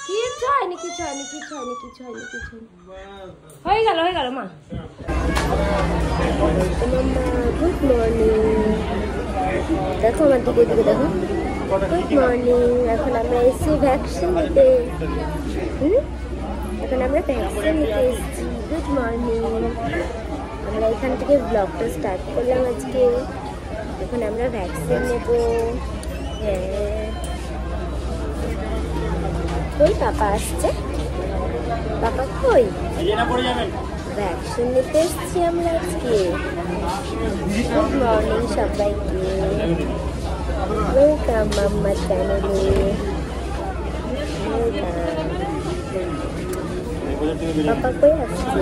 কিচ্ছু হয়নি হয়ে গেল মা। গুড মর্নিং, দেখো আমার দিকে দেখো। গুড মর্নিং, এখন আমরা এসেছি ভ্যাকসিন নিতে। এখন আমরা ভ্যাকসিন নিতে এসেছি। গুড মর্নিং, আমরা এখান থেকে ব্লগটা স্টার্ট করলাম আজকে। এখন আমরা ভ্যাকসিন নেব। কই পাপা আসছে? পাপা কই? ভ্যাকসিন নিতে এসেছি আমরা আজকে। গুড মর্নিং সবাইকে, ওয়েলকাম মাম্মা চ্যানেলে। পাপা কই আসছে?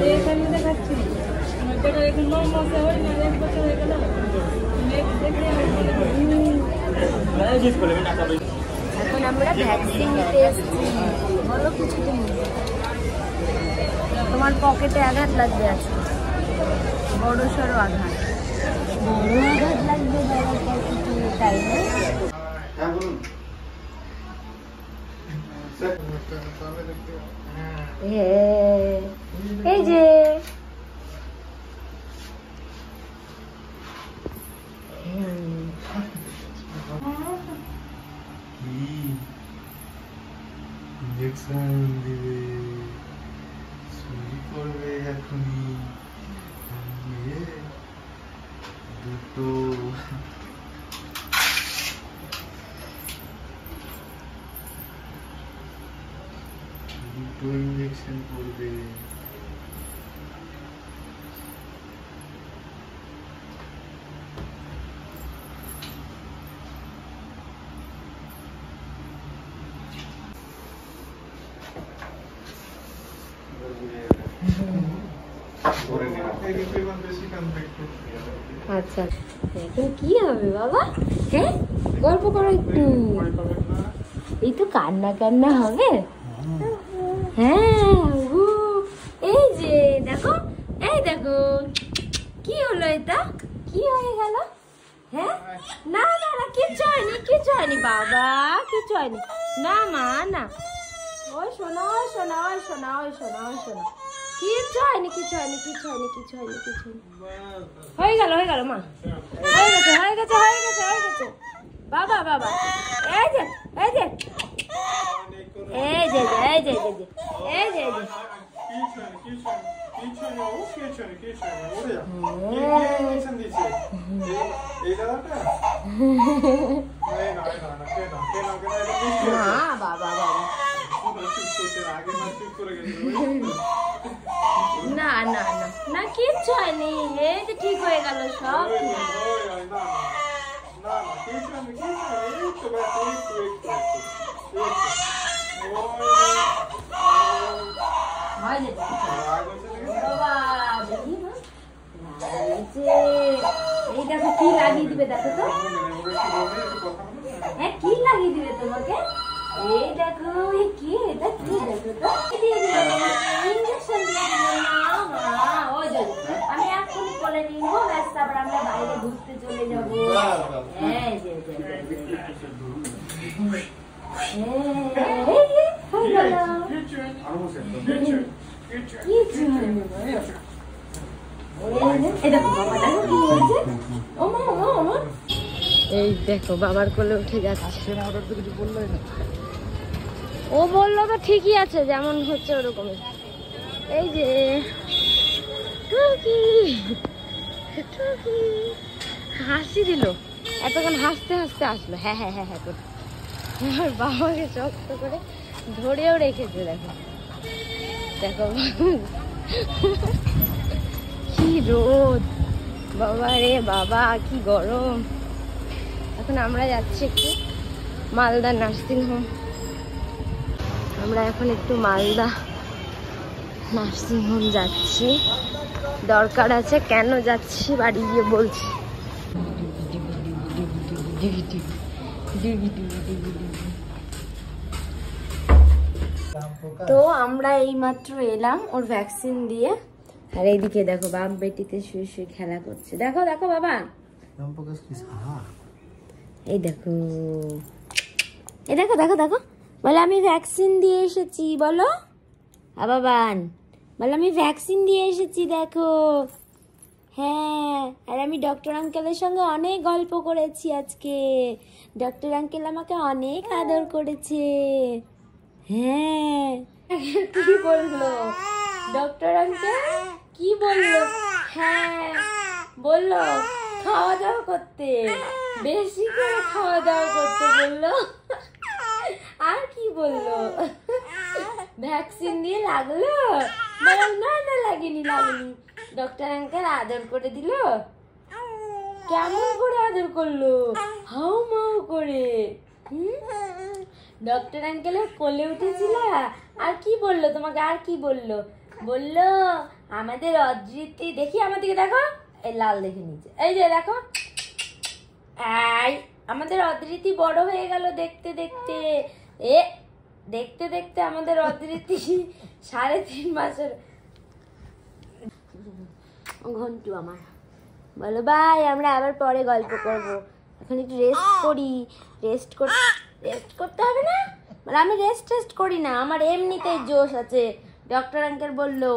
এখন আমরা ভ্যাকসিন নিতে এসেছি। বলো কিছু তুমি। তোমার পকেটে আঘাত লাগবে আজকে, বড় সড়ো আঘাত। আঘাত লাগবে তাই না? এই যে ইনজেকশন দিবে, শুরু করবে এখনই। দুটো ইনজেকশন করবে। আচ্ছা, এখন কি হবে বাবা? হ্যাঁ, গল্প করো একটু। এই তো কান্না হবে। হ্যাঁ, এই যে দেখো, এই দেখো কি হলো, এটা কি হয়ে গেল? হ্যাঁ, না কিচ্ছু হয়নি বাবা, কিচ্ছু হয়নি। না মা, না, ওই শোনা কিচ্ছু হয়নি। হয়ে গেল মা, হয়ে গেছে। বাবা এই যে বাবা না কিচ্ছু হয়নি। এই যে ঠিক হয়ে গেল সব। এই দেখো কি লাগিয়ে দিবে, দেখো তো। হ্যাঁ, কি লাগিয়ে দিবে তোমাকে? এই দেখো, কি এটা কি দেখো তো। ইঞ্জেকশন দিয়ে দিল না মা। ওই যে আমি এখনই কোলে নিব, ব্যাস তারপর আমরা বাইরে ঘুরতে চলে যাবো। হ্যাঁ যে এই দেখো বাবার কোলে উঠে যাচ্ছে। ও বললো তো ঠিকই আছে, যেমন হচ্ছে ওরকমই। এই যে হাসি দিল, এতক্ষণ হাসতে আসলো। হ্যাঁ করে আমার বাবাকে শক্ত করে ধরেও রেখেছে। দেখো কি রোদ, বাবা রে বাবা, কি গরম। এখন আমরা যাচ্ছি একটু মালদা নার্সিং হোম। আমরা এখন একটু মালদা নার্সিং হোম যাচ্ছি, দরকার আছে। কেন যাচ্ছি বাড়ি গিয়ে বলছি। তো আমরা এইমাত্র এলাম ওর ভ্যাকসিন দিয়ে। আর এইদিকে দেখো বাপ বেটিতে শুয়ে খেলা করছে। দেখো বাবা, এই দেখো বলো আমি ভ্যাকসিন দিয়ে এসেছি, বলো বাবান, বলো আমি ভ্যাকসিন দিয়ে এসেছি দেখো। হ্যাঁ, আর আমি ডক্টর আঙ্কেলের সঙ্গে অনেক গল্প করেছি আজকে। ডক্টর আঙ্কেল আমাকে অনেক আদর করেছে। হ্যাঁ, কি বললো ডক্টর আঙ্কেল? কি বললো? হ্যাঁ বললো খাওয়া দাওয়া করতে, বেশি করে খাওয়া দাওয়া করতে বললো। আর কি বললো? ভ্যাকসিন দিয়ে লাগলো? বললাম না না লাগেনি লাগেনি। ডক্টর আঙ্কেল আদর করে দিল। কেমন করে আদর করলো? হাউ মাউ করে। ডক্টর আঙ্কেলের কোলে উঠেছিল। আর কি বললো তোমাকে? আর কি বললো? বললো আমাদের অদৃতি, দেখি আমার দিকে দেখো, এই লাল দেখে নিচে, এই যে দেখো, এই আমাদের অদৃতি বড় হয়ে গেল দেখতে দেখতে। দেখতে দেখতে আমাদের অদৃতি 3.5 মাসের। ঘন্টু আমার বলো ভাই, আমরা আবার পরে গল্প করব, এখন একটু রেস্ট করি। রেস্ট করতে হবে না? বলে আমি রেস্ট করি না, আমার এমনিতেই জোশ আছে। ডক্টর আঙ্কেল বললো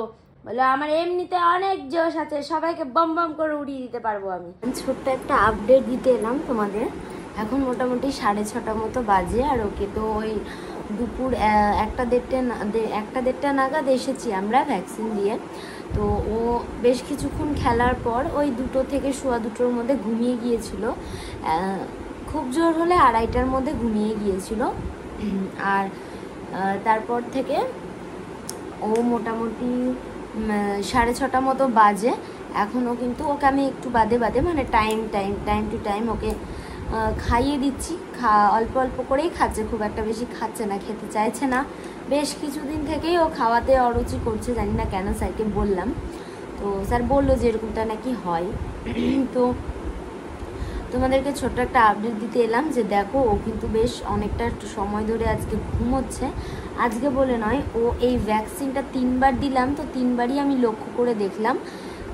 আমার এমনিতে অনেক জোশ আছে, সবাইকে বম বম করে উড়িয়ে দিতে পারবো আমি। ছোট্ট একটা আপডেট দিতে এলাম তোমাদের। এখন মোটামুটি 6:30 মতো বাজে, আর ওকে তো ওই দুপুর 1-1:30 নাগাদ এসেছি আমরা ভ্যাকসিন দিয়ে। তো ও বেশ কিছুক্ষণ খেলার পর ওই 2টো থেকে 2:15-র মধ্যে ঘুমিয়ে গিয়েছিল। খুব জোর হলে 2:30টার মধ্যে ঘুমিয়ে গিয়েছিল। আর তারপর থেকে ও মোটামুটি 6:30 মতো বাজে এখনও, কিন্তু ওকে আমি একটু বাদে মানে টাইম টু টাইম ওকে খাইয়ে দিচ্ছি। অল্প অল্প করেই খাচ্ছে, খুব একটা বেশি খাচ্ছে না, খেতে চাইছে না। বেশ কিছুদিন থেকেই ও খাওয়াতে অরুচি করছে, জানি না কেন। স্যারকে বললাম, তো স্যার বললো যে এরকমটা নাকি হয়। তো তোমাদেরকে ছোট্ট একটা আপডেট দিতে এলাম যে দেখো, ও কিন্তু বেশ অনেকটা সময় ধরে আজকে ঘুমোচ্ছে। আজকে বলে নয়, ও এই ভ্যাকসিনটা 3বার দিলাম, তো 3বারই আমি লক্ষ্য করে দেখলাম,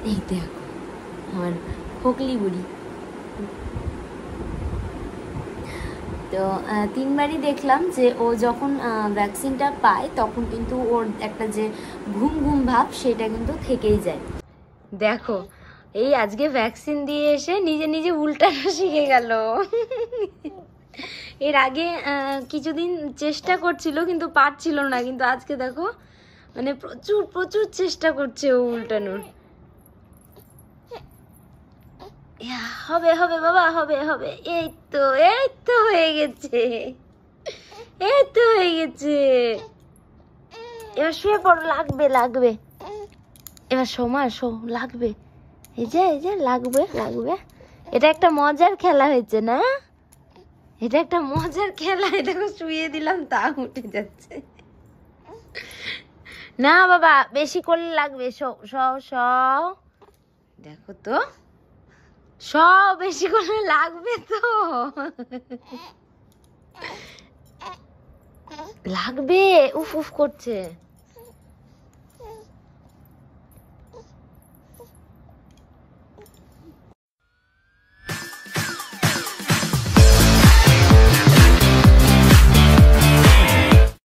এই দেখো আমার খোকলি বুড়ি, তো 3বারই দেখলাম যে ও যখন ভ্যাকসিনটা পায় তখন কিন্তু ওর একটা যে ঘুম ভাব সেটা কিন্তু থেকেই যায়। দেখো এই আজকে ভ্যাকসিন দিয়ে এসে নিজে নিজে উল্টানো শিখে গেল। এর আগে কিছুদিন চেষ্টা করছিল কিন্তু পারছিল না, কিন্তু আজকে দেখো মানে প্রচুর চেষ্টা করছে ও উল্টানোর। হবে বাবা, হবে। এই তো হয়ে গেছে, এবার শুয়ে পড়ো, লাগবে এবার লাগবে, এই যে লাগবে। এটা একটা মজার খেলা হয়েছে না? এটা একটা মজার খেলা। দেখো শুয়ে দিলাম তা উঠে যাচ্ছে। না বাবা বেশি করলে লাগবে, দেখো তো, বেশি করে লাগবে তো, লাগবে। উফ করছে।